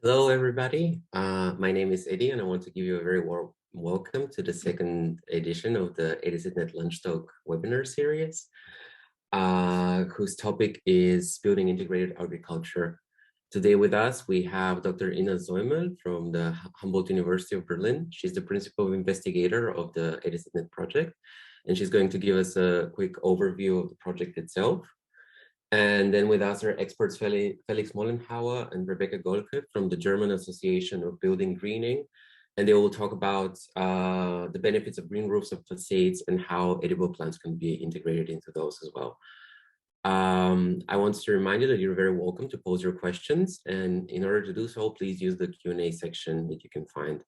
Hello, everybody. My name is Eddie, and I want to give you a very warm welcome to the second edition of the EdiCitNet Lunch Talk webinar series, whose topic is building integrated agriculture. Today with us, we have Dr. Ina Säumel from the Humboldt University of Berlin. She's the principal investigator of the EdiCitNet project, and she's going to give us a quick overview of the project itself. And then with us are experts Felix Mollenhauer and Rebecca Gohlke from the German Association of Building Greening. And they will talk about the benefits of green roofs of facades and how edible plants can be integrated into those as well. I want to remind you that you're very welcome to pose your questions. And in order to do so, please use the Q&A section that you can find.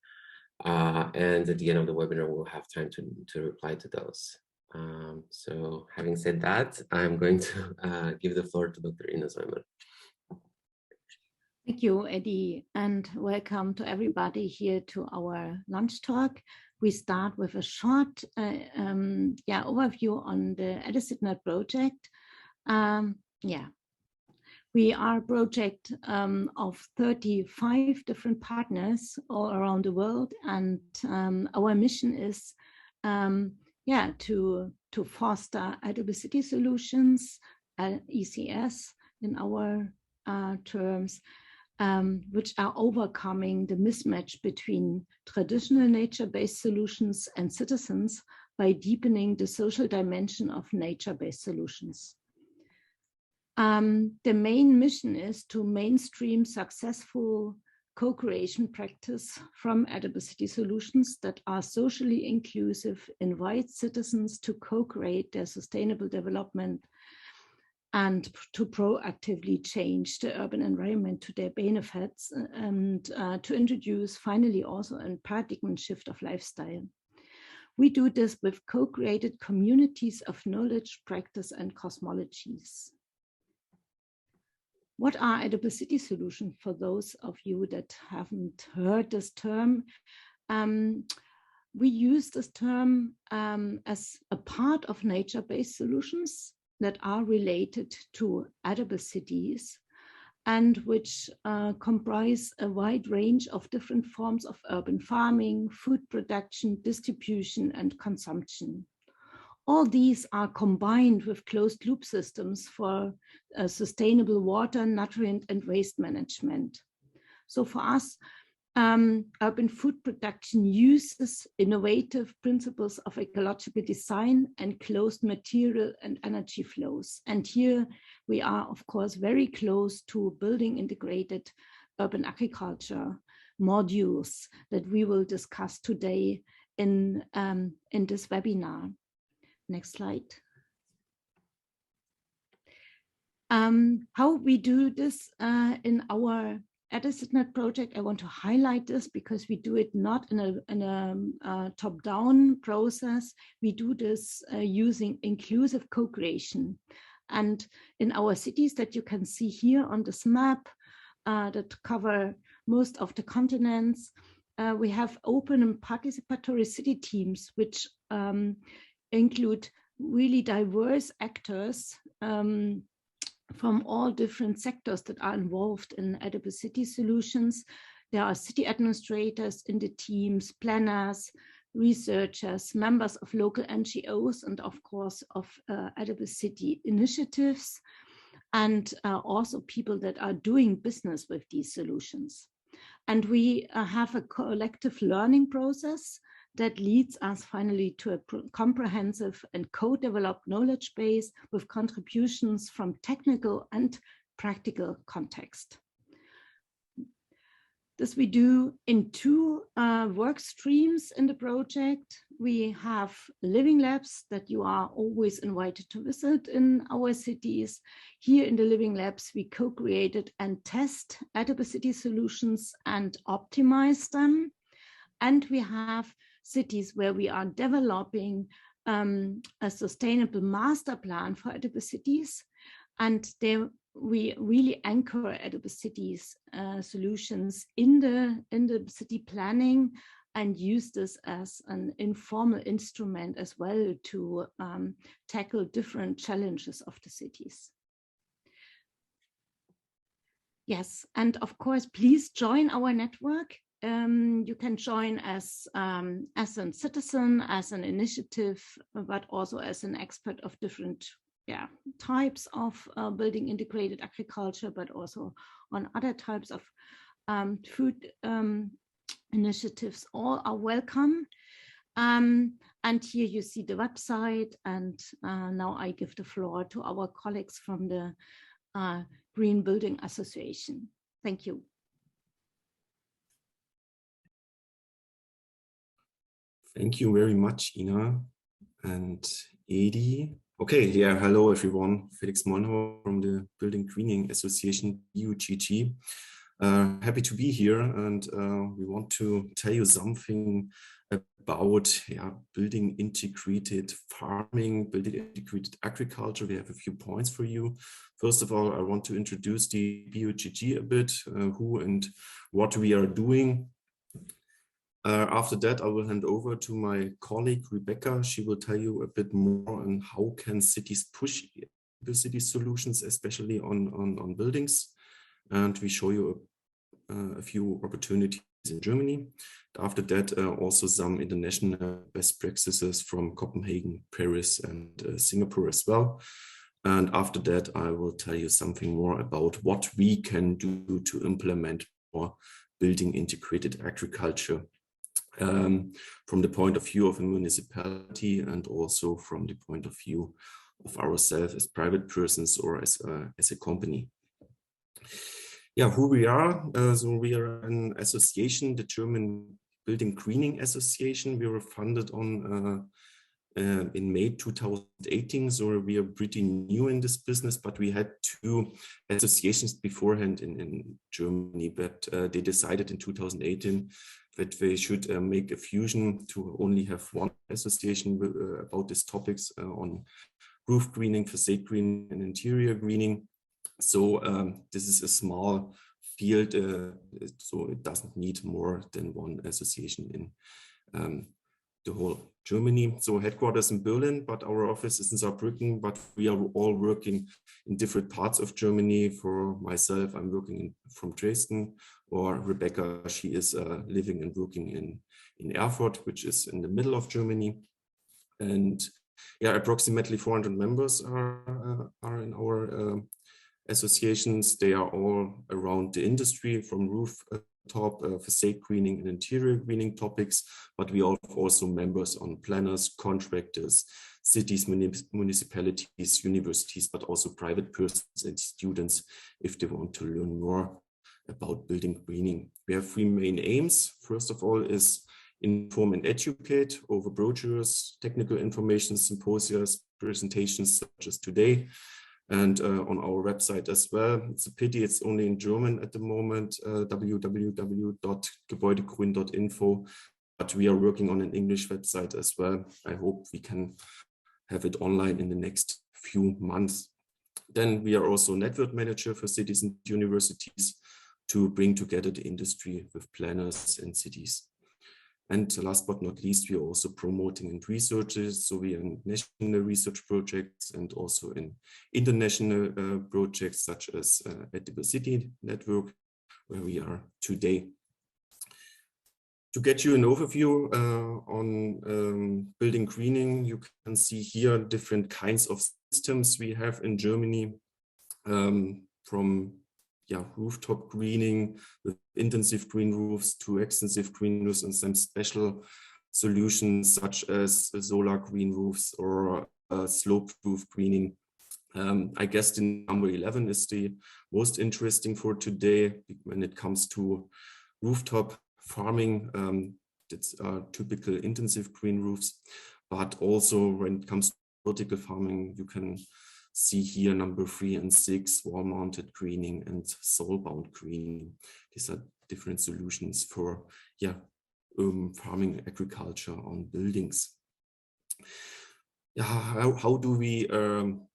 And at the end of the webinar, we'll have time to reply to those. So having said that, I'm going to give the floor to Dr. Ina Säumel. Thank you, Eddie, and welcome to everybody here to our lunch talk. We start with a short overview on the EdiCitNet project. We are a project of 35 different partners all around the world, and our mission is to foster edible city solutions, ECS in our terms, which are overcoming the mismatch between traditional nature-based solutions and citizens by deepening the social dimension of nature-based solutions. The main mission is to mainstream successful co-creation practice from edible city solutions that are socially inclusive, invite citizens to co-create their sustainable development and to proactively change the urban environment to their benefits, and to introduce finally also a paradigm shift of lifestyle. We do this with co-created communities of knowledge, practice, and cosmologies. What are edible city solutions for those of you that haven't heard this term? We use this term as a part of nature-based solutions that are related to edible cities and which comprise a wide range of different forms of urban farming, food production, distribution, and consumption. All these are combined with closed loop systems for sustainable water, nutrient, and waste management. So for us, urban food production uses innovative principles of ecological design and closed material and energy flows. And here we are, of course, very close to building integrated urban agriculture modules that we will discuss today in this webinar. Next slide. How we do this in our EdiCitNet project, I want to highlight this because we do it not in a top-down process. We do this using inclusive co-creation. And in our cities that you can see here on this map that cover most of the continents, we have open and participatory city teams, which include really diverse actors from all different sectors that are involved in edible city solutions. There are city administrators in the teams, planners, researchers, members of local NGOs, and of course of edible city initiatives, and also people that are doing business with these solutions. And we have a collective learning process that leads us finally to a comprehensive and co-developed knowledge base with contributions from technical and practical context. This we do in two work streams in the project. We have living labs that you are always invited to visit in our cities. Here in the living labs, we co-created and test edible city solutions and optimize them. And we have cities where we are developing a sustainable master plan for edible cities. And there we really anchor edible cities solutions in the city planning and use this as an informal instrument as well to tackle different challenges of the cities. Yes, and of course, please join our network. You can join as a citizen, as an initiative, but also as an expert of different types of building integrated agriculture, but also on other types of food initiatives. All are welcome. And here you see the website. And now I give the floor to our colleagues from the Green Building Association. Thank you. Thank you very much, Ina and Edi. Okay, yeah, hello everyone. Felix Mollenhauer from the Building Greening Association, BuGG. Happy to be here, and we want to tell you something about building integrated farming, building integrated agriculture. We have a few points for you. First of all, I want to introduce the BuGG a bit, who and what we are doing. After that, I will hand over to my colleague, Rebecca. She will tell you a bit more on how can cities push the city solutions, especially on buildings. And we show you a few opportunities in Germany. After that, also some international best practices from Copenhagen, Paris, and Singapore as well. And after that, I will tell you something more about what we can do to implement more building integrated agriculture. From the point of view of a municipality, and also from the point of view of ourselves as private persons or as a company. Yeah, who we are. So we are an association, the German Building Greening Association. We were founded in May 2018, so we are pretty new in this business, but we had two associations beforehand in Germany, but they decided in 2018 that they should make a fusion to only have one association about these topics on roof greening, facade greening, and interior greening. So this is a small field, so it doesn't need more than one association in the whole Germany. So headquarters in Berlin, but our office is in Saarbrücken, but we are all working in different parts of Germany. For myself, I'm working from Dresden, or Rebecca, she is living and working in Erfurt, which is in the middle of Germany. And yeah, approximately 400 members are in our associations. They are all around the industry, from rooftop, facade greening and interior greening topics, but we have also members on planners, contractors, cities, municipalities, universities, but also private persons and students if they want to learn more about building greening. We have three main aims. First of all is inform and educate over brochures, technical information, symposia, presentations such as today, and on our website as well. It's a pity it's only in German at the moment, www.gebäudegrün.info, but we are working on an English website as well. I hope we can have it online in the next few months. Then we are also network manager for cities and universities to bring together the industry with planners and cities. And last but not least, we are also promoting and researches. So we are in national research projects and also in international projects such as EdiCitNet, where we are today. To get you an overview on building greening, you can see here different kinds of systems we have in Germany, from rooftop greening with intensive green roofs to extensive green roofs, and some special solutions such as solar green roofs or slope roof greening. I guess the number 11 is the most interesting for today when it comes to rooftop farming. It's typical intensive green roofs, but also when it comes to vertical farming, you can see here number 3 and 6, wall-mounted greening and soil-bound greening. These are different solutions for farming agriculture on buildings. How do we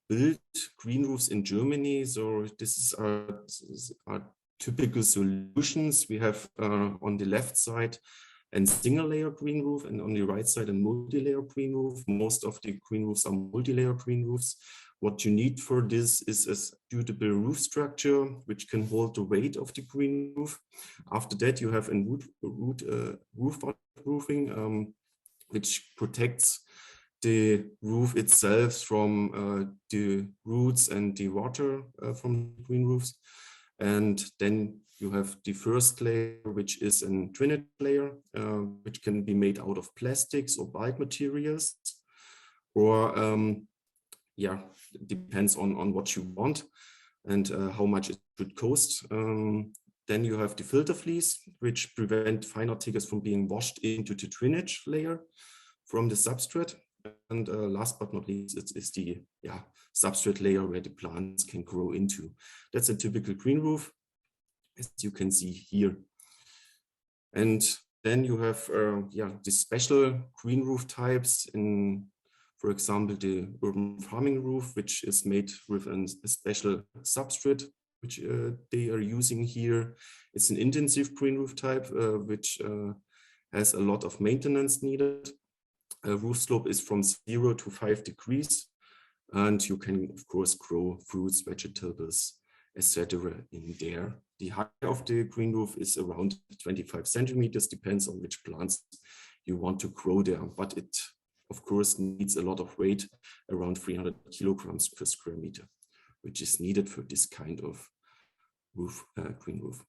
build green roofs in Germany? So this is our typical solutions. We have on the left side and single layer green roof, and on the right side a multi-layer green roof. Most of the green roofs are multi-layer green roofs. What you need for this is a suitable roof structure which can hold the weight of the green roof. After that, you have a roof waterproofing, which protects the roof itself from the roots and the water from green roofs. And then you have the first layer, which is a Trinity layer, which can be made out of plastics or bulk materials, or yeah, it depends on what you want and how much it should cost. Then you have the filter fleece, which prevent fine particles from being washed into the drainage layer from the substrate. And last but not least, it is the substrate layer where the plants can grow into. That's a typical green roof, as you can see here. And then you have the special green roof types in, for example, the urban farming roof, which is made with a special substrate, which they are using here. It's an intensive green roof type, which has a lot of maintenance needed. Roof slope is from 0 to 5 degrees, and you can, of course, grow fruits, vegetables, etc. in there. The height of the green roof is around 25 centimeters, depends on which plants you want to grow there, but it, of course, needs a lot of weight, around 300 kilograms per square meter, which is needed for this kind of roof, green roof.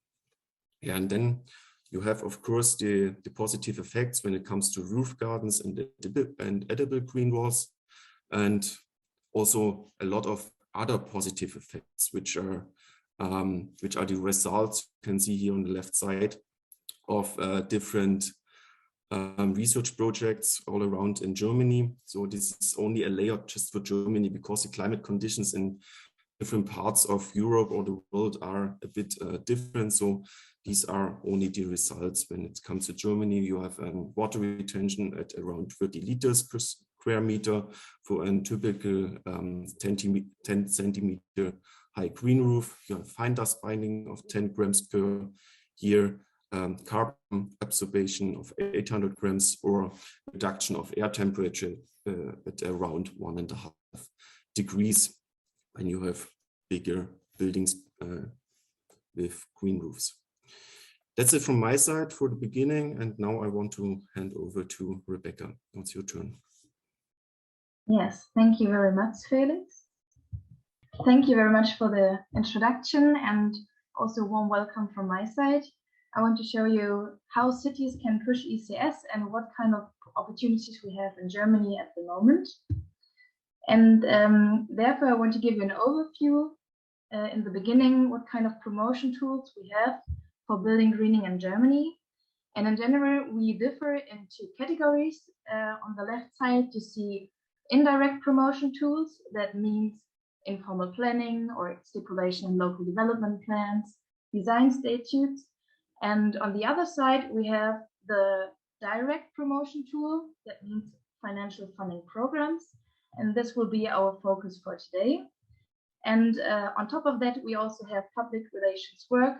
Yeah, and then you have, of course, the positive effects when it comes to roof gardens and edible green walls, and also a lot of other positive effects, which are the results you can see here on the left side of different research projects all around in Germany. So this is only a layout just for Germany because the climate conditions in different parts of Europe or the world are a bit different. So these are only the results. When it comes to Germany, you have water retention at around 30 liters per square meter for a typical 10 centimeter high green roof. You have fine dust binding of 10 grams per year, carbon absorption of 800 grams, or reduction of air temperature at around 1.5 degrees when you have bigger buildings with green roofs. That's it from my side for the beginning, and now I want to hand over to Rebecca. It's your turn. Yes, thank you very much, Felix. Thank you very much for the introduction, and also a warm welcome from my side. I want to show you how cities can push ECS and what kind of opportunities we have in Germany at the moment. And therefore, I want to give you an overview in the beginning, what kind of promotion tools we have for building greening in Germany. And in general, we differ in 2 categories. On the left side, you see indirect promotion tools. That means informal planning or stipulation in local development plans, design statutes. And on the other side, we have the direct promotion tool. That means financial funding programs. And this will be our focus for today. And on top of that, we also have public relations work.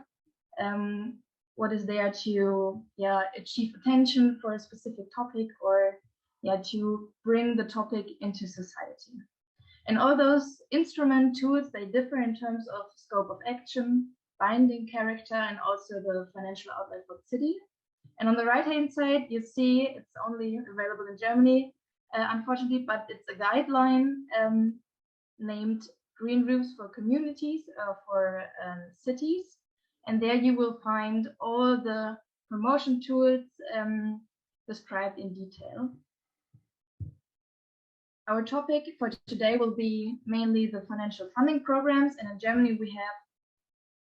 What is there to achieve attention for a specific topic, or to bring the topic into society. And all those instrument tools, they differ in terms of scope of action, binding character, and also the financial outlay for the city. And on the right-hand side, you see it's only available in Germany, unfortunately, but it's a guideline named Green Roofs for Communities, for cities. And there you will find all the promotion tools described in detail. Our topic for today will be mainly the financial funding programs. And in Germany, we have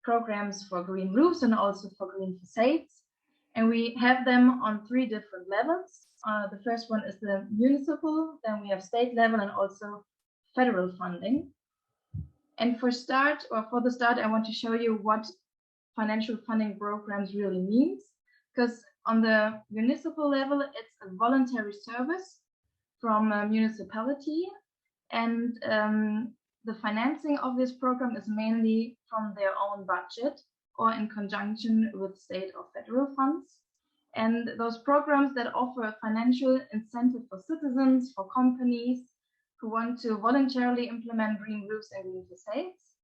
programs for green roofs and also for green facades. And we have them on 3 different levels. The first one is the municipal, then we have state level and also federal funding. And for the start, I want to show you what financial funding programs really means, because on the municipal level, it's a voluntary service from a municipality, and the financing of this program is mainly from their own budget or in conjunction with state or federal funds. And those programs that offer a financial incentive for citizens, for companies who want to voluntarily implement green roofs and green facades.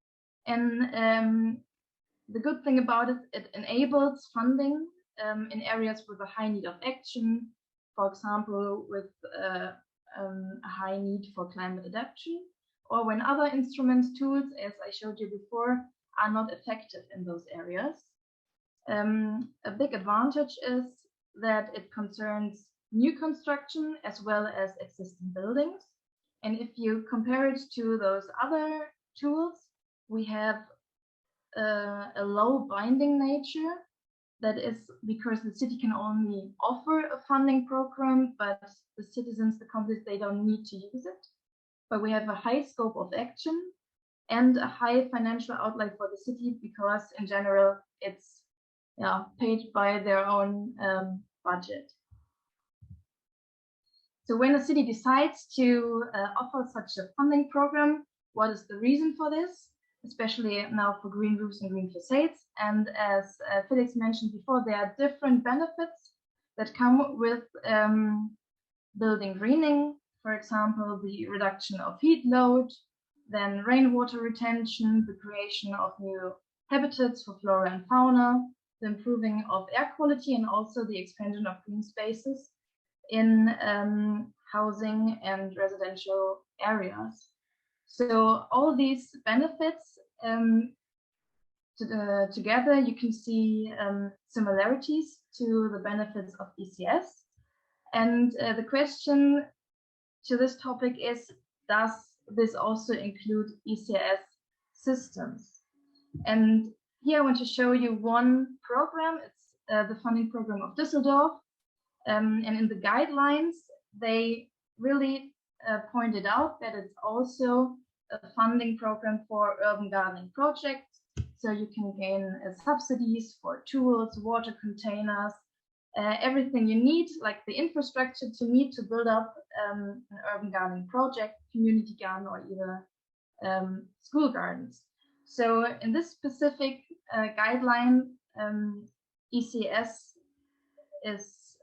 And the good thing about it, it enables funding in areas with a high need of action, for example, with a high need for climate adaptation, or when other instruments, tools, as I showed you before, are not effective in those areas. A big advantage is that it concerns new construction as well as existing buildings. And if you compare it to those other tools, we have a low binding nature. That is because the city can only offer a funding program, but the citizens, the companies, they don't need to use it. But we have a high scope of action and a high financial outlay for the city because in general it's paid by their own budget. So when a city decides to offer such a funding program, what is the reason for this? Especially now for green roofs and green facades. And as Felix mentioned before, there are different benefits that come with building greening. For example, the reduction of heat load, then rainwater retention, the creation of new habitats for flora and fauna, the improving of air quality, and also the expansion of green spaces in housing and residential areas. So all these benefits together, you can see similarities to the benefits of ECS. And the question to this topic is, does this also include ECS systems? And here I want to show you one program. It's the funding program of Düsseldorf. And in the guidelines, they really pointed out that it's also a funding program for urban gardening projects. So you can gain subsidies for tools, water containers, everything you need, like the infrastructure to need to build up an urban gardening project, community garden, or either school gardens. So in this specific guideline, ECS is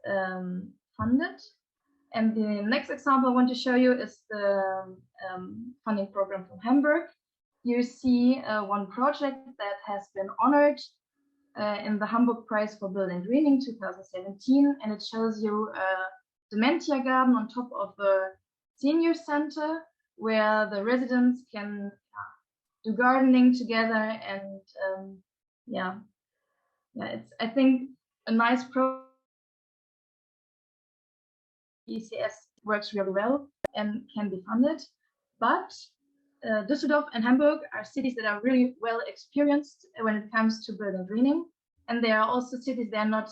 funded. And the next example I want to show you is the funding program from Hamburg. You see one project that has been honored in the Hamburg Prize for Building Greening 2017, and it shows you a dementia garden on top of a senior center where the residents can do gardening together, and it's, I think, a nice program. ECS works really well and can be funded, but Düsseldorf and Hamburg are cities that are really well experienced when it comes to building greening, and there are also cities that are not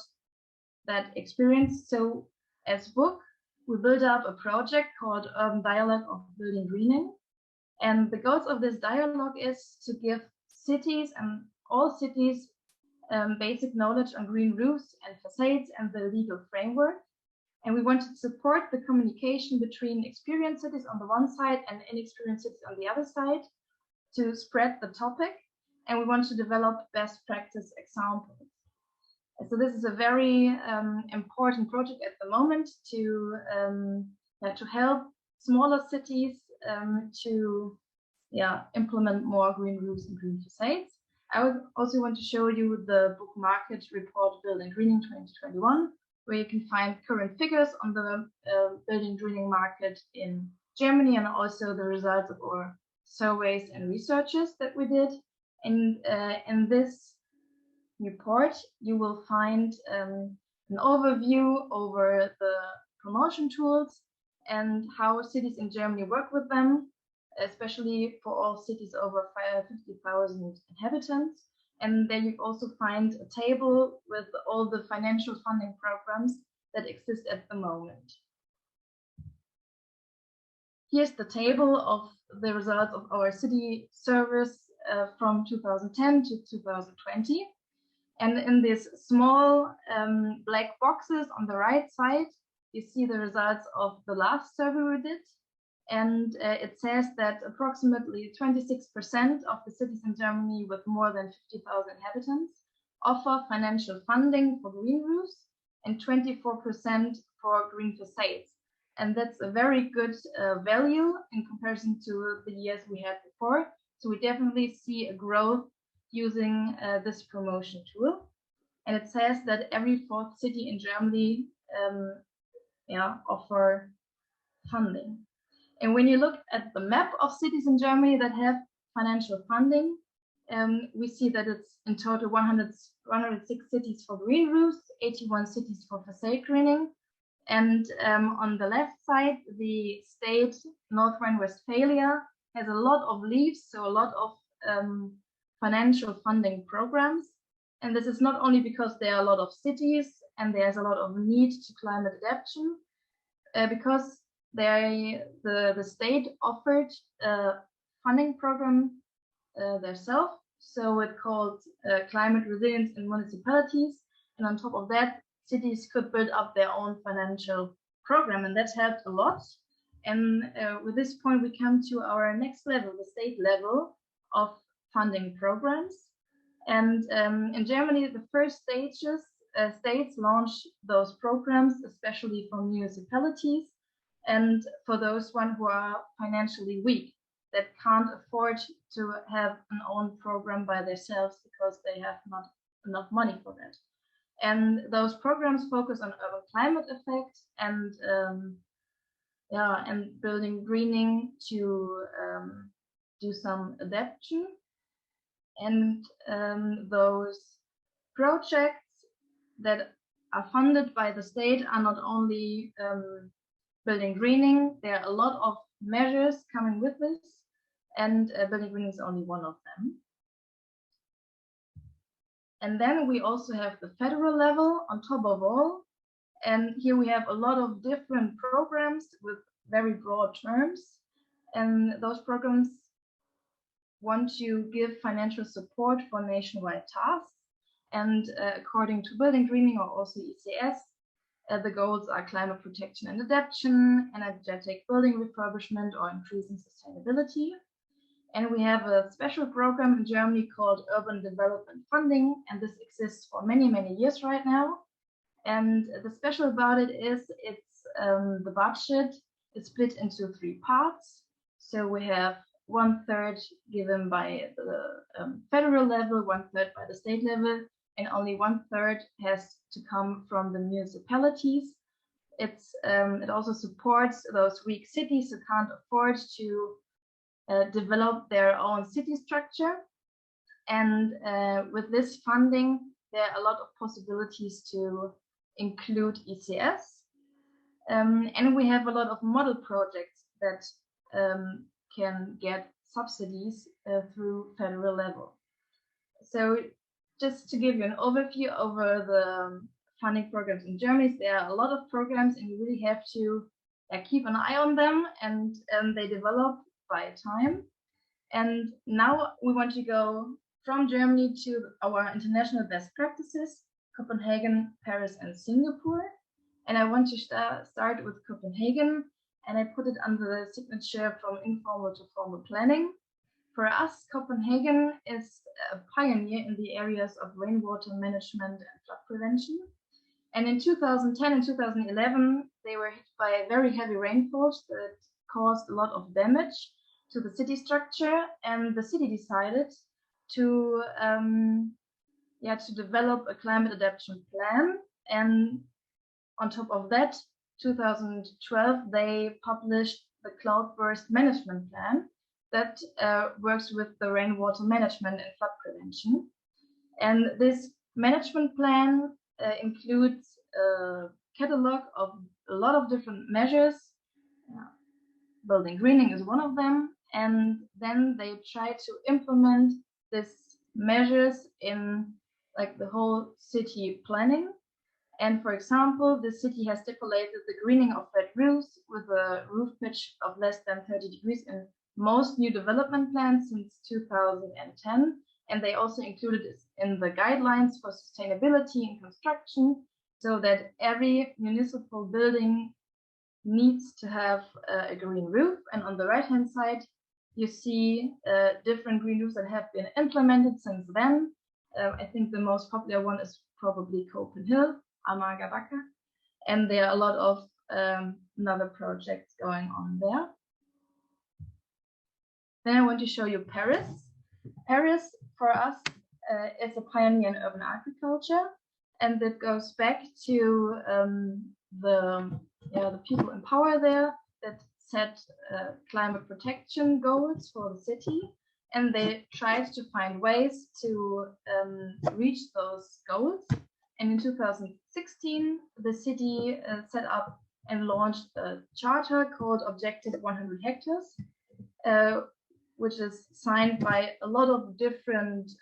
that experienced. So as BuGG, we built up a project called Urban Dialogue of Building Greening, and the goals of this dialogue is to give cities, and all cities, basic knowledge on green roofs and facades and the legal framework. And we want to support the communication between experienced cities on the one side and inexperienced cities on the other side to spread the topic. And we want to develop best practice examples. So this is a very important project at the moment to help smaller cities to implement more green roofs and green facades. I would also want to show you the BuGG Market Report Building Greening 2021, where you can find current figures on the building greening market in Germany, and also the results of our surveys and researches that we did. And in this report, you will find an overview over the promotion tools and how cities in Germany work with them, especially for all cities over 50,000 inhabitants. And then you also find a table with all the financial funding programs that exist at the moment. Here's the table of the results of our city service from 2010 to 2020. And in these small black boxes on the right side, you see the results of the last survey we did. And it says that approximately 26% of the cities in Germany with more than 50,000 inhabitants offer financial funding for green roofs, and 24% for green facades. And that's a very good value in comparison to the years we had before. So we definitely see a growth using this promotion tool. And it says that every fourth city in Germany offer funding. And when you look at the map of cities in Germany that have financial funding, we see that it's in total 106 cities for green roofs, 81 cities for facade greening. And on the left side, the state North Rhine-Westphalia has a lot of leaves, so a lot of financial funding programs. And this is not only because there are a lot of cities and there's a lot of need to climate adaptation, because the state offered a funding program themselves. So it's called Climate Resilience in Municipalities. And on top of that, cities could build up their own financial program, and that helped a lot. And with this point, we come to our next level, the state level of funding programs. And in Germany, the first states launched those programs, especially for municipalities and for those who are financially weak, that can't afford to have an own program by themselves because they have not enough money for that. And those programs focus on urban climate effect and building greening to do some adaptation. And those projects that are funded by the state are not only building greening, there are a lot of measures coming with this, and building greening is only one of them. And then we also have the federal level on top of all. And here we have a lot of different programs with very broad terms. And those programs want to give financial support for nationwide tasks. And according to building greening or also ECS, the goals are climate protection and adaptation, energetic building refurbishment, or increasing sustainability. And we have a special program in Germany called Urban Development Funding, and this exists for many, many years right now. And the special about it is it's the budget is split into 3 parts. So we have 1/3 given by the federal level, 1/3 by the state level, and only 1/3 has to come from the municipalities. It also supports those weak cities who can't afford to develop their own city structure. And with this funding, there are a lot of possibilities to include ECS. And we have a lot of model projects that can get subsidies through federal level. So just to give you an overview over the funding programs in Germany, there are a lot of programs and you really have to keep an eye on them, and they develop by time. And now we want to go from Germany to our international best practices, Copenhagen, Paris, and Singapore. And I want to start with Copenhagen, and I put it under the signature from informal to formal planning. For us, Copenhagen is a pioneer in the areas of rainwater management and flood prevention. And in 2010 and 2011, they were hit by very heavy rainfalls that caused a lot of damage to the city structure, and the city decided to develop a climate adaptation plan. And on top of that, 2012, they published the cloudburst management plan that works with the rainwater management and flood prevention. And this management plan includes a catalog of a lot of different measures. Building greening is one of them. And then they try to implement these measures in like the whole city planning. And for example, the city has stipulated the greening of red roofs with a roof pitch of less than 30 degrees in most new development plans since 2010. And they also included it in the guidelines for sustainability in construction, so that every municipal building needs to have a green roof. And on the right-hand side, you see different green roofs that have been implemented since then. I think the most popular one is probably Copenhagen, Amagabaka, and there are a lot of other projects going on there. Then I want to show you Paris. Paris, for us, is a pioneer in urban agriculture, and that goes back to the people in power there that set climate protection goals for the city, and they tried to find ways to reach those goals. And in 2016, the city set up and launched a charter called Objective 100 Hectares, which is signed by a lot of different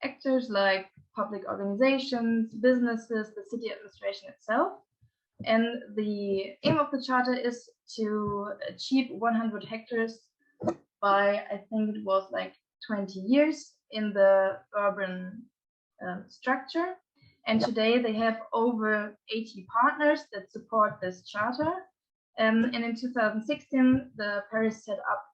actors like public organizations, businesses, the city administration itself. And the aim of the charter is to achieve 100 hectares by, I think it was like 20 years in the urban structure. And today they have over 80 partners that support this charter. And in 2016, the Paris set up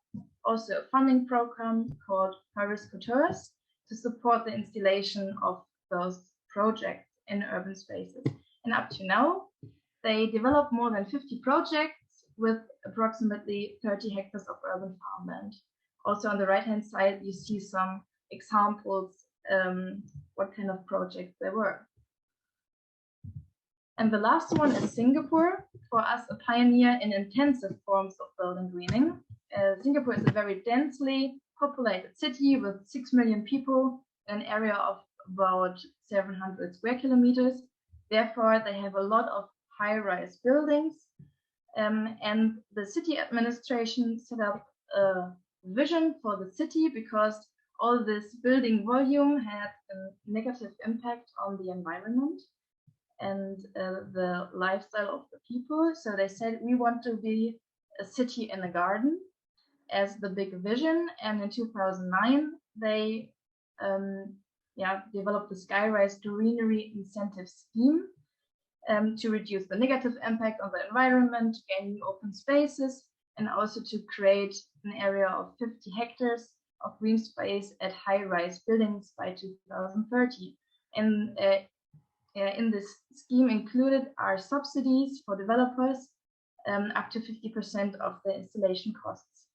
also a funding program called Paris Coutures to support the installation of those projects in urban spaces. And up to now, they developed more than 50 projects with approximately 30 hectares of urban farmland. Also on the right-hand side, you see some examples, what kind of projects there were. And the last one is Singapore, for us a pioneer in intensive forms of building greening. Singapore is a very densely populated city with 6 million people, an area of about 700 square kilometers. Therefore, they have a lot of high-rise buildings. And the city administration set up a vision for the city because all this building volume had a negative impact on the environment and the lifestyle of the people. So they said, we want to be a city in a garden as the big vision. And in 2009, they developed the Skyrise Greenery Incentive Scheme to reduce the negative impact on the environment, gain new open spaces, and also to create an area of 50 hectares of green space at high-rise buildings by 2030. And in this scheme included are subsidies for developers up to 50% of the installation costs.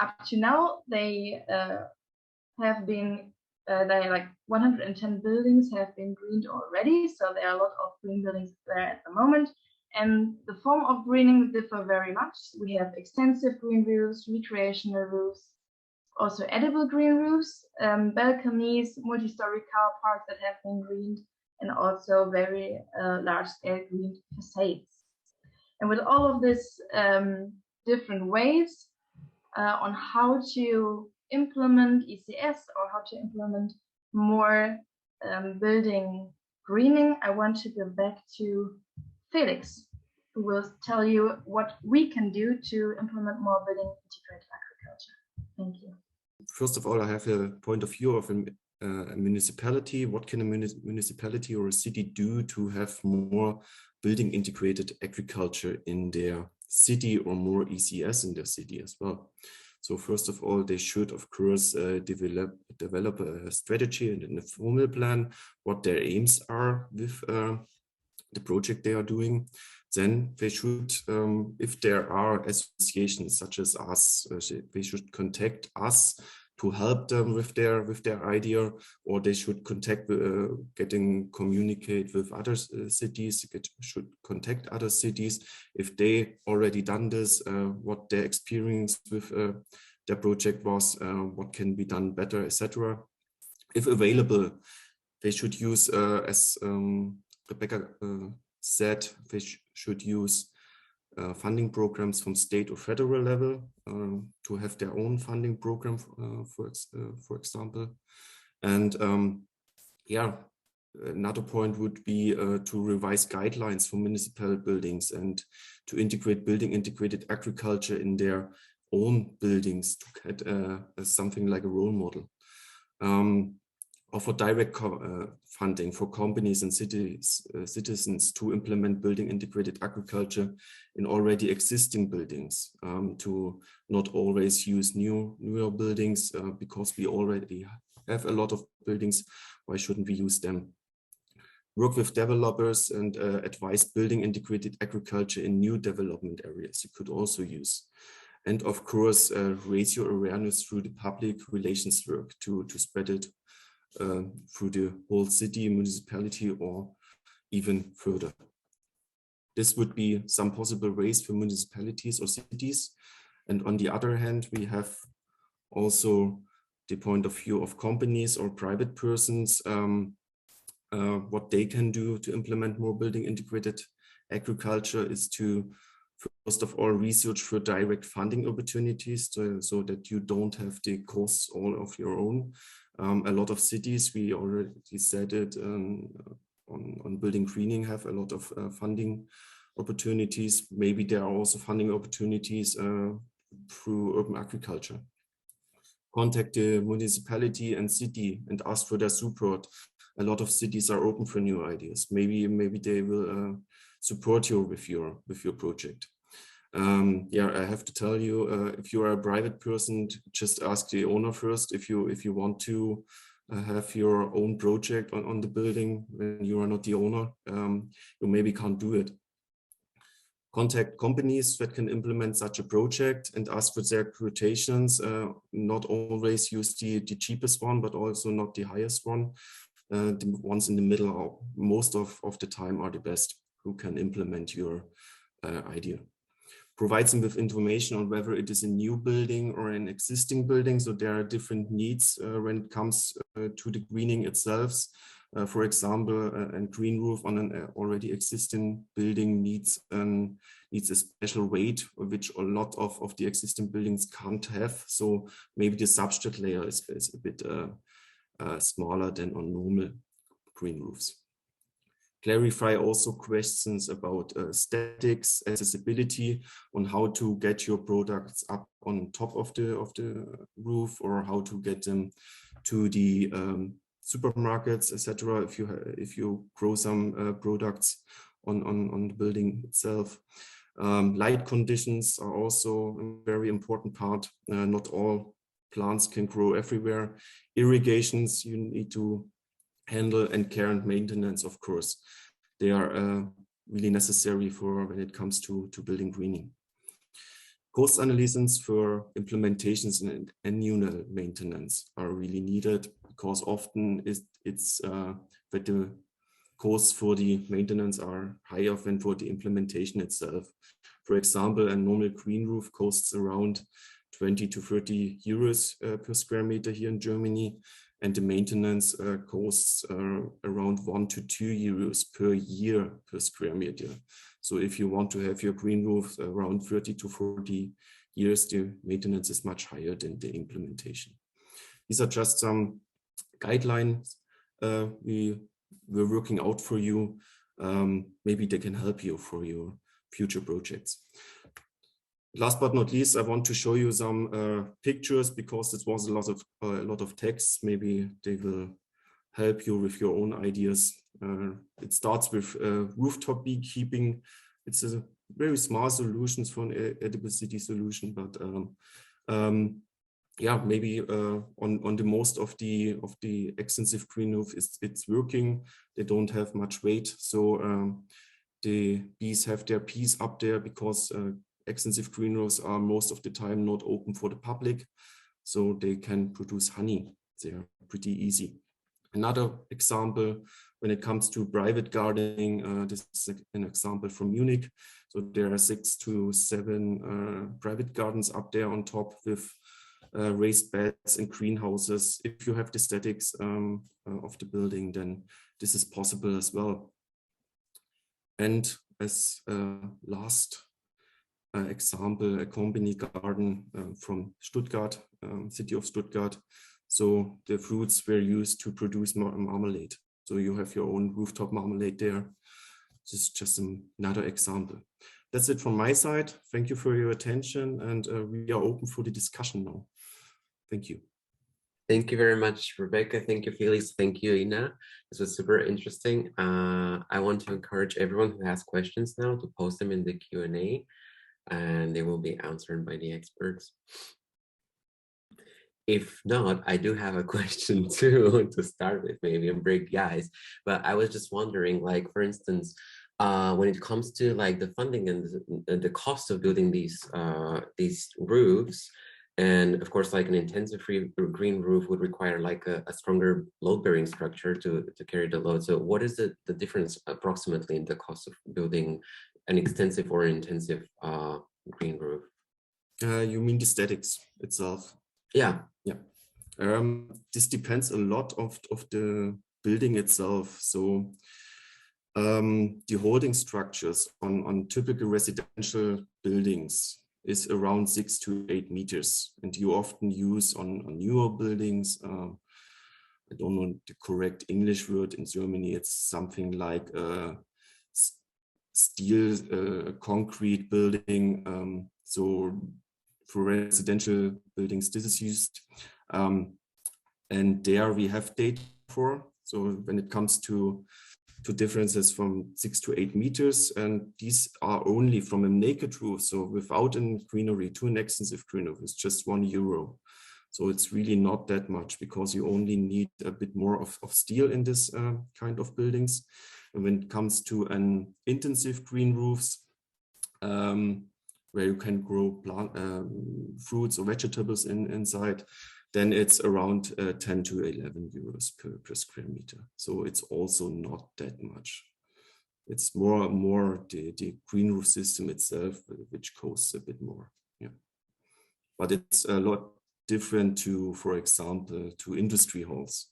Up to now, they have been like 110 buildings have been greened already, so there are a lot of green buildings there at the moment. And the form of greening differ very much. We have extensive green roofs, recreational roofs, also edible green roofs, balconies, multi-story car parks that have been greened, and also very large-scale green facades. And with all of this different ways on how to implement ECS or how to implement more building greening, I want to go back to Felix, who will tell you what we can do to implement more building integrated agriculture. Thank you. First of all, I have a point of view of a municipality. What can a municipality or a city do to have more building integrated agriculture in their city or more ECS in their city as well? So first of all, they should, of course, develop a strategy and a formal plan, what their aims are with the project they are doing. Then they should, if there are associations such as us, they should contact us to help them with their idea, or they should communicate with other cities, should contact other cities if they already done this, what their experience with their project was, what can be done better, etc. If available, they should use, as Rebecca said, they should use funding programs from state or federal level to have their own funding program, for example. And another point would be to revise guidelines for municipal buildings and to integrate building integrated agriculture in their own buildings to get something like a role model. Offer direct funding for companies and citizens to implement building integrated agriculture in already existing buildings, to not always use newer buildings because we already have a lot of buildings. Why shouldn't we use them? work with developers and advise building integrated agriculture in new development areas. You could also use. And of course, raise your awareness through the public relations work to spread it through the whole city, municipality, or even further. This would be some possible ways for municipalities or cities. And on the other hand, we have also the point of view of companies or private persons, what they can do to implement more building integrated agriculture is to, first of all, research for direct funding opportunities so that you don't have the costs all of your own. A lot of cities, we already said it on building greening, have a lot of funding opportunities. Maybe there are also funding opportunities through urban agriculture. Contact the municipality and city and ask for their support. A lot of cities are open for new ideas. Maybe they will support you with your project. Yeah, I have to tell you, if you are a private person, just ask the owner first if you want to have your own project on the building when you are not the owner. You maybe can't do it. Contact companies that can implement such a project and ask for their quotations. Not always use the cheapest one, but also not the highest one. The ones in the middle are most of the time are the best who can implement your idea. Provides them with information on whether it is a new building or an existing building. So there are different needs when it comes to the greening itself. For example, a green roof on an already existing building needs a special weight, which a lot of the existing buildings can't have. So maybe the substrate layer is a bit smaller than on normal green roofs. Clarify also questions about statics, accessibility, on how to get your products up on top of the roof, or how to get them to the supermarkets, etc. If you grow some products on the building itself. Light conditions are also a very important part. Not all plants can grow everywhere. Irrigations you need to handle, and care and maintenance, of course. They are really necessary for when it comes to building greening. Cost analysis for implementations and annual maintenance are really needed, because often it's that the costs for the maintenance are higher than for the implementation itself. For example, a normal green roof costs around 20 to 30 euros per square meter here in Germany, and the maintenance costs around 1 to 2 euros per year per square meter. So if you want to have your green roof around 30 to 40 years, the maintenance is much higher than the implementation. These are just some guidelines we were working out for you. Maybe they can help you for your future projects. Last but not least, I want to show you some pictures, because it was a lot of text. Maybe they will help you with your own ideas. It starts with rooftop beekeeping. It's a very small solution for an edible city solution, but yeah, maybe on the most of the extensive green roof, it's working. They don't have much weight, so the bees have their peas up there, because extensive green roofs are most of the time not open for the public, so they can produce honey. They're pretty easy. Another example, when it comes to private gardening, this is an example from Munich. So there are 6 to 7 private gardens up there on top with raised beds and greenhouses. If you have the statics of the building, then this is possible as well. And as last example, a company garden from Stuttgart, city of Stuttgart. So the fruits were used to produce marmalade. So you have your own rooftop marmalade there. This is just another example. That's it from my side. Thank you for your attention, and we are open for the discussion now. Thank you. Thank you very much, Rebecca. Thank you, Felix. Thank you, Ina. This was super interesting. I want to encourage everyone who has questions now to post them in the Q&A, and they will be answered by the experts. if not, I do have a question too to start with, maybe and break the ice. But I was just wondering, like, for instance, when it comes to like the funding and the cost of building these roofs, and of course, like an intensive green roof would require like a stronger load-bearing structure to carry the load. So what is the difference approximately in the cost of building an extensive or intensive green roof? You mean the statics itself? Yeah. Yeah. This depends a lot of the building itself. So the holding structures on typical residential buildings is around 6 to 8 meters, and you often use on newer buildings. I don't know the correct English word in Germany. It's something like steel concrete building. So for residential buildings, this is used, and there we have data for. So when it comes to differences from 6 to 8 meters, and these are only from a naked roof, so without a greenery to an extensive green roof, it's just €1. So it's really not that much, because you only need a bit more of steel in this kind of buildings. And when it comes to an intensive green roofs, where you can grow plant fruits or vegetables inside, then it's around 10 to 11 euros per square meter. So it's also not that much. It's more the green roof system itself, which costs a bit more. Yeah, but it's a lot different to, for example, to industry halls,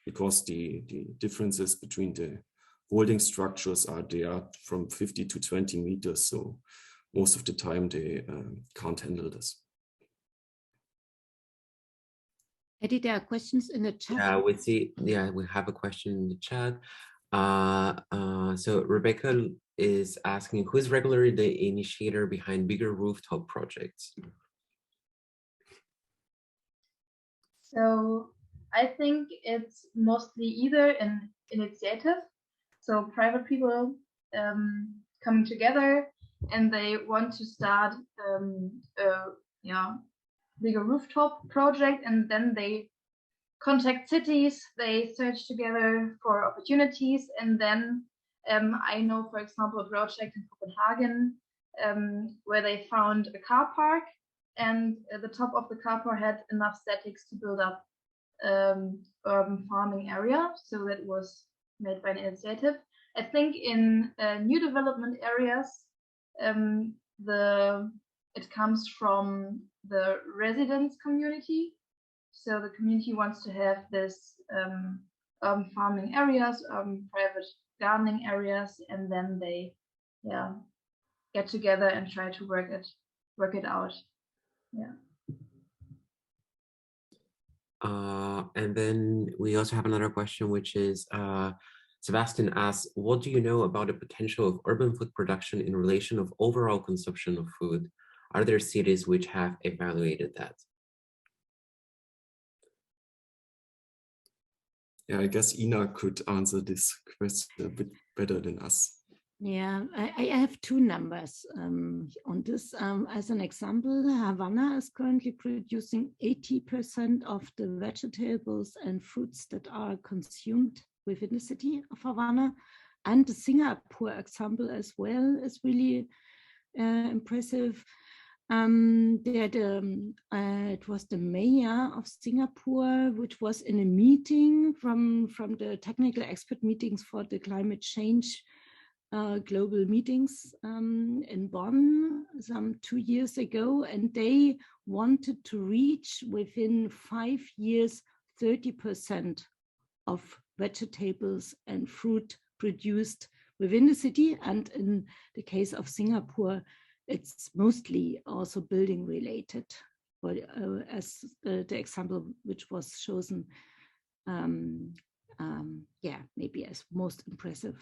because the differences between the holding structures are there from 50 to 20 meters. So most of the time they can't handle this. Eddie, there are questions in the chat. Yeah, we see. Yeah, we have a question in the chat. So Rebecca is asking, who is regularly the initiator behind bigger rooftop projects? So I think it's mostly either an initiative, so private people coming together and they want to start a bigger rooftop project, and then they contact cities, they search together for opportunities, and then I know, for example, a project in Copenhagen where they found a car park, and the top of the car park had enough statics to build up urban farming area, so that was made by an initiative. I think in new development areas, it comes from the residents community. So the community wants to have this urban farming areas, private gardening areas, and then they get together and try to work it out. Yeah. And then we also have another question, which is Sebastian asks, what do you know about the potential of urban food production in relation of overall consumption of food? Are there cities which have evaluated that? Yeah, I guess Ina could answer this question a bit better than us. Yeah, I have two numbers on this. As an example, Havana is currently producing 80% of the vegetables and fruits that are consumed within the city of Havana. And the Singapore example as well is really impressive. It was the mayor of Singapore, which was in a meeting from the technical expert meetings for the climate change global meetings in Bonn some 2 years ago, and they wanted to reach within 5 years 30% of vegetables and fruit produced within the city. And in the case of Singapore, it's mostly also building related, but as the example which was chosen, yeah, maybe as most impressive.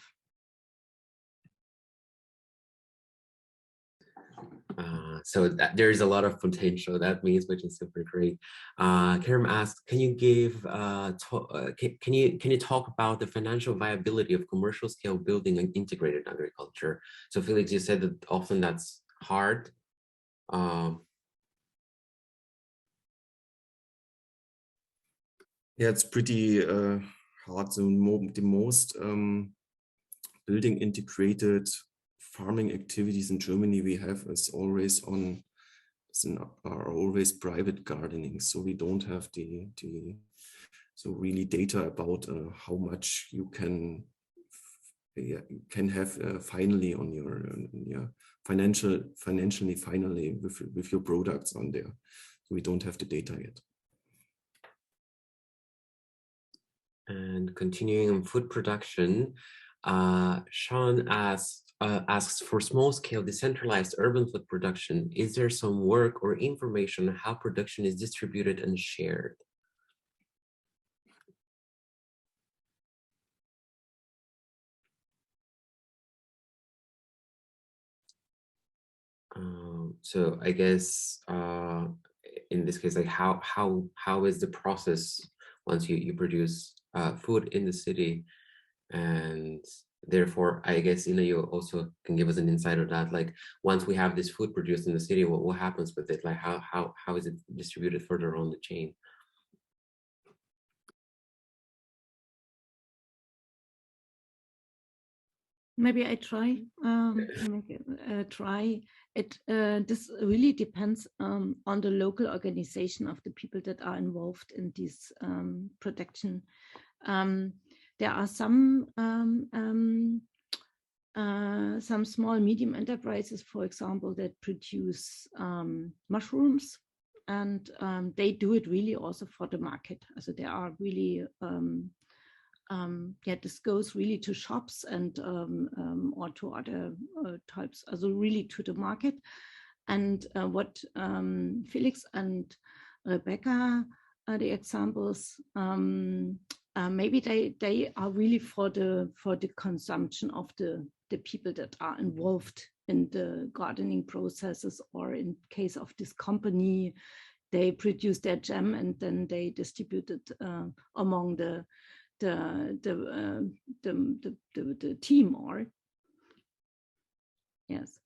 So there is a lot of potential, that means, which is super great. Kerem asks, can you give can you talk about the financial viability of commercial scale building and integrated agriculture? So Felix, you said that often that's hard. Yeah, it's pretty hard. So the most building integrated farming activities in Germany we have is always are always private gardening. So we don't have so really data about how much you can have finally on your financially finally with your products on there. So we don't have the data yet. And continuing on food production, Sean asks, for small-scale decentralized urban food production, is there some work or information on how production is distributed and shared? So I guess in this case, like how is the process once you produce food in the city, and therefore I guess you also can give us an insight of that. Like once we have this food produced in the city, what happens with it? Like how is it distributed further on the chain? Maybe I try. This really depends on the local organization of the people that are involved in this production. There are some small medium enterprises, for example, that produce mushrooms, and they do it really also for the market. So there are really this goes really to shops and or to other types, also really to the market. And what Felix and Rebecca are the examples. Maybe they are really for the consumption of the people that are involved in the gardening processes, or in case of this company, they produce their jam and then they distribute it among the team, or yes.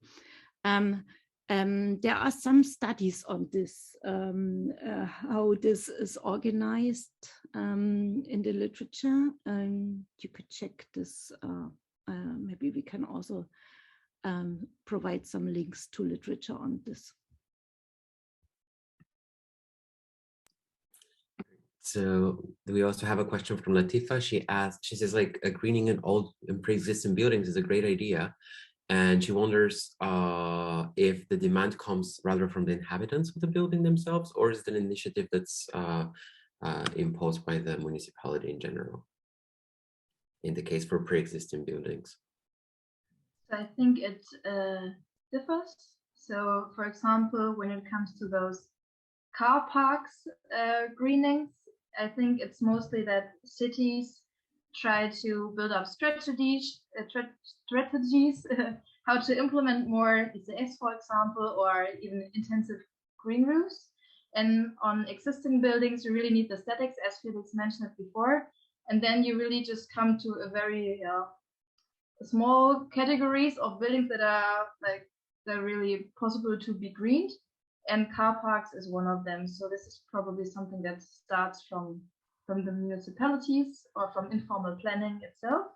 There are some studies on this, how this is organized in the literature. You could check this. Maybe we can also provide some links to literature on this. So we also have a question from Latifa. She says, like, greening in old and pre-existing buildings is a great idea. And she wonders if the demand comes rather from the inhabitants of the building themselves, or is it an initiative that's imposed by the municipality in general, in the case for pre-existing buildings? So I think it differs. So for example, when it comes to those car parks greenings, I think it's mostly that cities try to build up strategies how to implement more ECS, for example, or even intensive green roofs. And on existing buildings, you really need the statics, as Felix mentioned before. And then you really just come to a very small categories of buildings that are like they're really possible to be greened. And car parks is one of them. So this is probably something that starts from the municipalities or from informal planning itself.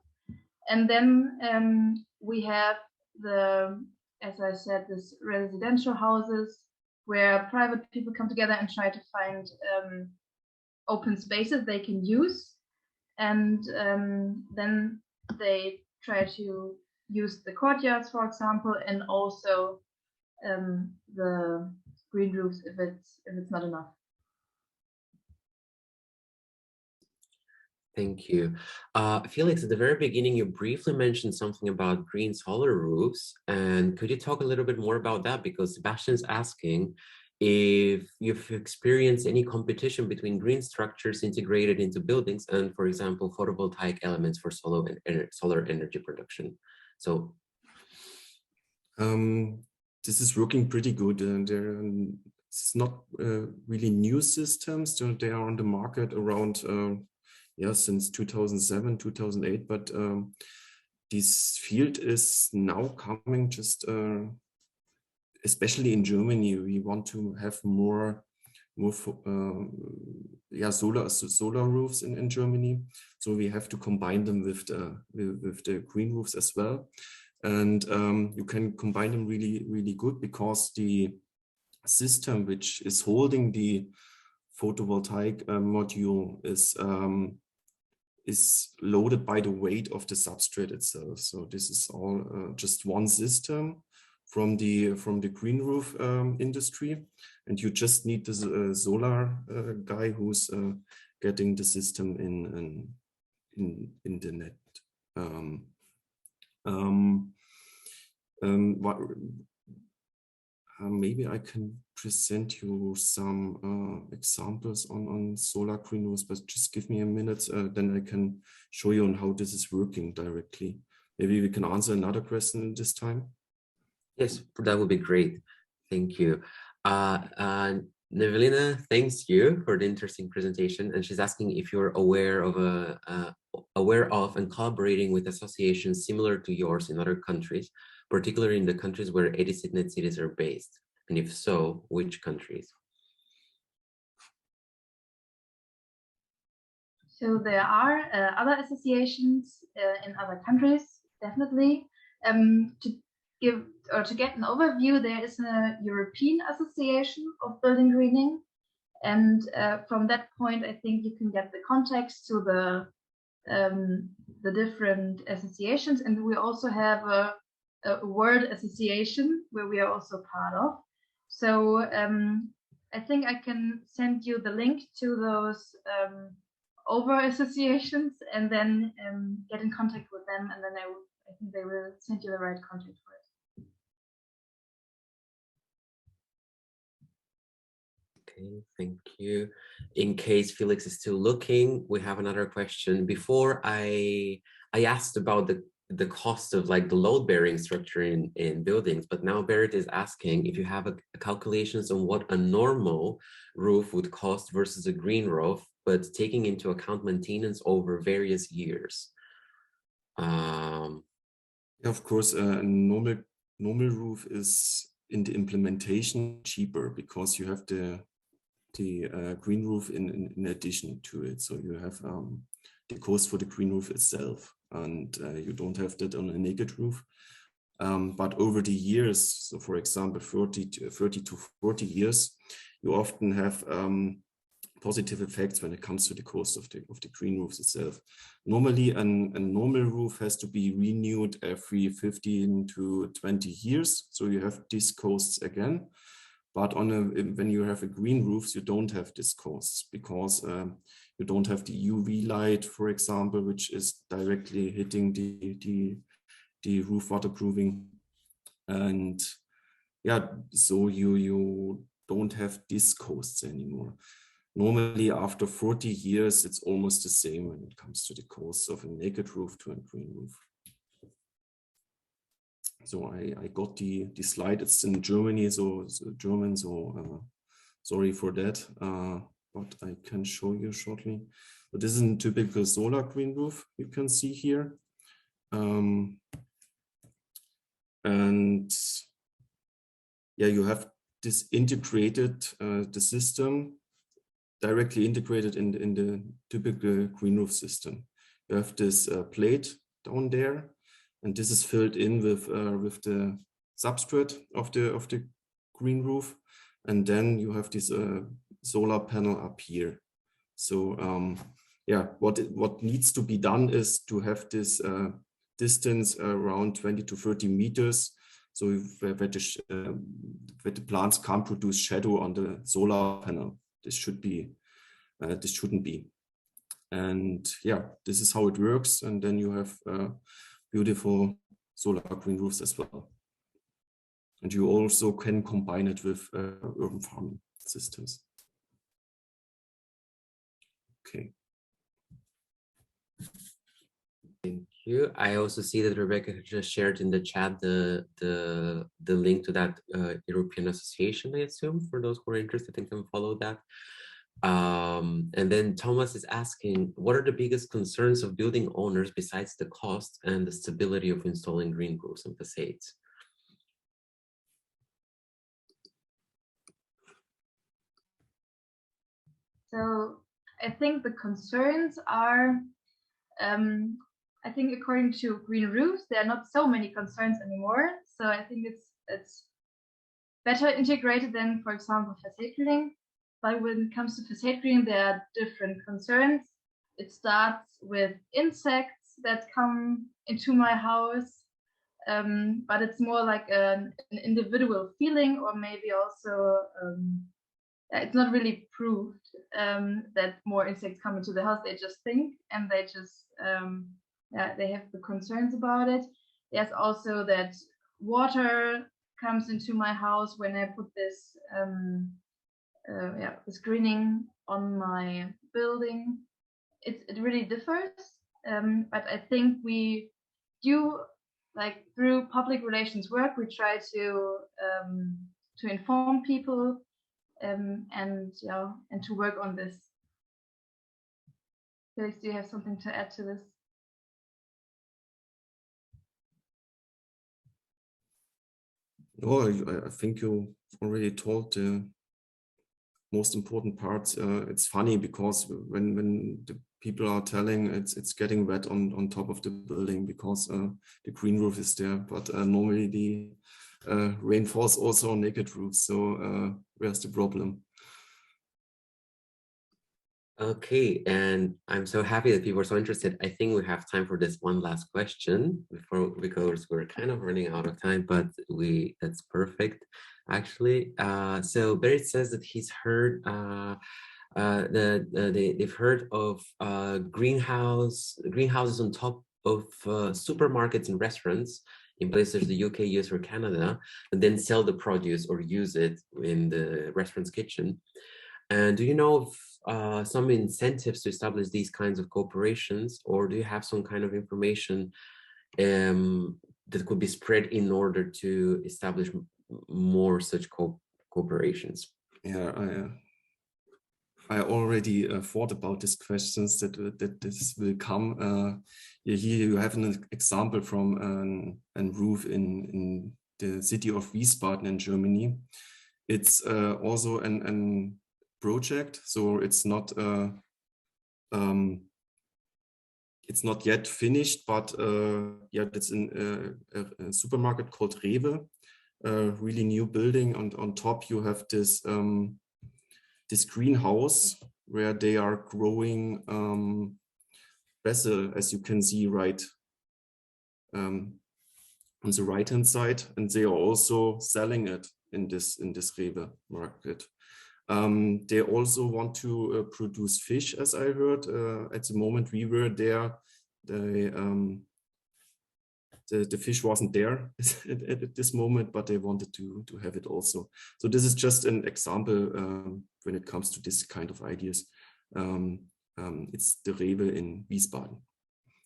And then we have as I said, this residential houses where private people come together and try to find open spaces they can use. And then they try to use the courtyards, for example, and also the green roofs if it's not enough. Thank you. Felix, at the very beginning, you briefly mentioned something about green solar roofs. And could you talk a little bit more about that? Because Sebastian's asking if you've experienced any competition between green structures integrated into buildings and, for example, photovoltaic elements for solar energy production. So this is working pretty good. It's not really new systems. They are on the market around since 2007, 2008, but this field is now coming just, especially in Germany. We want to have more solar roofs in Germany. So we have to combine them with the green roofs as well. And you can combine them really good, because the system which is holding the photovoltaic module is loaded by the weight of the substrate itself. So this is all just one system from the green roof industry, and you just need this solar guy who's getting the system in the net. Maybe I can present you some examples on solar green roofs, but just give me a minute, then I can show you on how this is working directly. Maybe we can answer another question this time. Yes, that would be great. Thank you. Nevelina thanks you for the interesting presentation, and she's asking if you're aware of and collaborating with associations similar to yours in other countries, particularly in the countries where EdiCitNet cities are based, and if so, which countries? So there are other associations in other countries, definitely. To get an overview, there is a European Association of Building Greening, and from that point, I think you can get the context to the different associations, and we also have a word association where we are also part of. So I think I can send you the link to those over associations, and then get in contact with them, and then I think they will send you the right contact for it. Okay, thank you. In case Felix is still looking, we have another question. Before I asked about the cost of like the load-bearing structure in buildings, but now Berit is asking if you have calculations on what a normal roof would cost versus a green roof, but taking into account maintenance over various years. Of course, a normal roof is in the implementation cheaper, because you have the green roof in addition to it. So you have the cost for the green roof itself, and you don't have that on a naked roof. But over the years, so for example, 30 to 40 years, you often have positive effects when it comes to the cost of the green roofs itself. Normally, a normal roof has to be renewed every 15 to 20 years, so you have these costs again. But when you have a green roofs, you don't have these costs, because you don't have the UV light, for example, which is directly hitting the roof waterproofing, and yeah, so you don't have these costs anymore. Normally, after 40 years, it's almost the same when it comes to the costs of a naked roof to a green roof. So I got the slide. It's in Germany, so German. So sorry for that, but I can show you shortly. But this is a typical solar green roof you can see here, and yeah, you have this integrated the system directly integrated in the typical green roof system. You have this plate down there, and this is filled in with the substrate of the green roof, and then you have this solar panel up here. So yeah, what needs to be done is to have this distance around 20 to 30 meters, so where the plants can't produce shadow on the solar panel. This shouldn't be. And yeah, this is how it works. And then you have beautiful solar green roofs as well. And you also can combine it with urban farming systems. Okay. Thank you. I also see that Rebecca just shared in the chat the link to that European Association, I assume, for those who are interested and can follow that. And then Thomas is asking, what are the biggest concerns of building owners besides the cost and the stability of installing green roofs and facades? I think the concerns are, I think according to Green Roofs, there are not so many concerns anymore. So I think it's better integrated than, for example, facade greening. But when it comes to facade greening, there are different concerns. It starts with insects that come into my house, but it's more like an individual feeling, or maybe also it's not really proved that more insects come into the house. They just think, and they just they have the concerns about it. There's also that water comes into my house when I put this screening on my building. It really differs, but I think we do, like, through public relations work, we try to inform people and to work on this. Felix, do you have something to add to this? Oh, I think you already told the most important parts. It's funny because when the people are telling it's getting wet on top of the building because the green roof is there, but normally the rain falls also on naked roofs. So where's the problem? Okay, and I'm so happy that people are so interested. I think we have time for this one last question because we're kind of running out of time, but that's perfect, actually. So Berit says that he's heard they've heard of greenhouses on top of supermarkets and restaurants in places the UK, US, or Canada, and then sell the produce or use it in the restaurant's kitchen. And do you know of some incentives to establish these kinds of cooperations, or do you have some kind of information that could be spread in order to establish more such cooperations? Yeah, I already thought about these questions that this will come. Here you have an example from a roof in the city of Wiesbaden in Germany. It's also an project, so it's not yet finished, but yeah, it's in a supermarket called Rewe, a really new building, and on top you have this this greenhouse where they are growing basil, as you can see right on the right hand side, and they are also selling it in this Rewe market. They also want to produce fish, as I heard. At the moment we were there, the fish wasn't there at this moment, but they wanted to have it also. So this is just an example when it comes to this kind of ideas. It's the Rewe in Wiesbaden.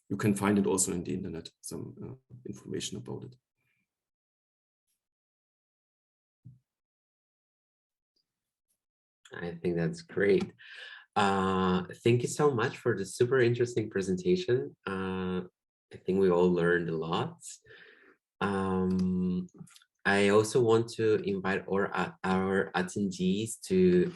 You can find it also in the internet, some information about it. I think that's great. Thank you so much for the super interesting presentation. I think we all learned a lot. I also want to invite our attendees to,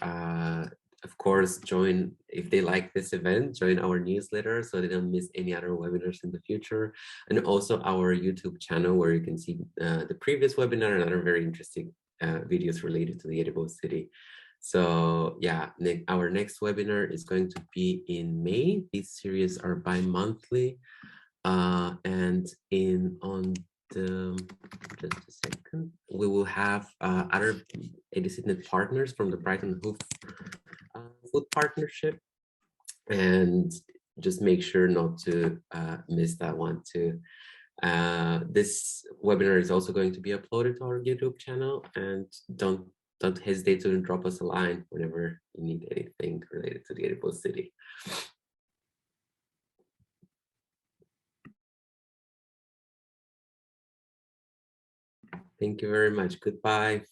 of course, join, if they like this event, join our newsletter so they don't miss any other webinars in the future. And also our YouTube channel where you can see the previous webinar and other very interesting videos related to the edible city. So yeah, our next webinar is going to be in May. These series are bi-monthly, and just a second, we will have other EdiCitNet partners from the Brighton Hoof Food Partnership, and just make sure not to miss that one too. This webinar is also going to be uploaded to our YouTube channel, and don't hesitate to drop us a line whenever you need anything related to the edible city. Thank you very much. Goodbye.